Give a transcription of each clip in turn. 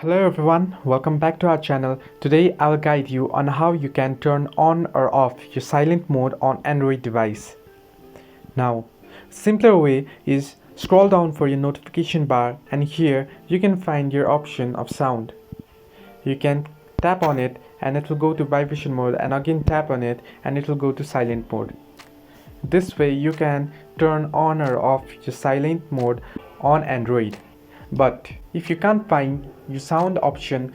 Hello everyone, welcome back to our channel. Today I'll guide you on how you can turn on or off your silent mode on Android device. Now, simpler way is scroll down for your notification bar and here you can find your option of sound. You can tap on it and it will go to vibration mode and again tap on it and it will go to silent mode. This way you can turn on or off your silent mode on Android. But if you can't find your silent option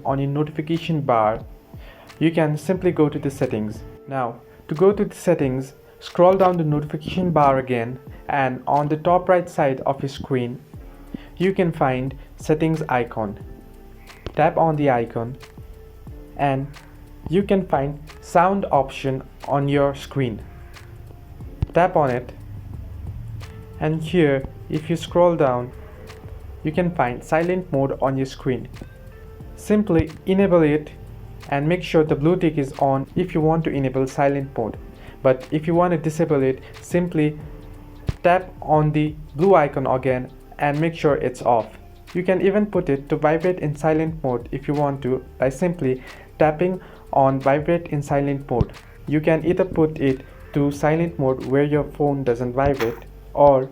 on your notification bar, you can simply go to the settings. Now, to go to the settings, scroll down the notification bar again and on the top right side of your screen, you can find settings icon. Tap on the icon and you can find sound option on your screen. Tap on it and here if you scroll down, you can find silent mode on your screen. Simply enable it and make sure the blue tick is on if you want to enable silent mode. But if you want to disable it, simply tap on the blue icon again and make sure it's off. You can even put it to vibrate in silent mode if you want to by simply tapping on vibrate in silent mode. You can either put it to silent mode where your phone doesn't vibrate, or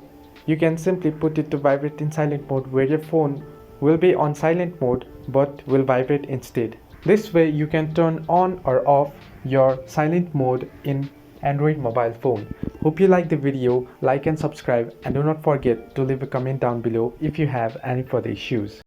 you can simply put it to vibrate in silent mode where your phone will be on silent mode but will vibrate instead. This way you can turn on or off your silent mode in Android mobile phone. Hope you like the video, like and subscribe, and do not forget to leave a comment down below if you have any further issues.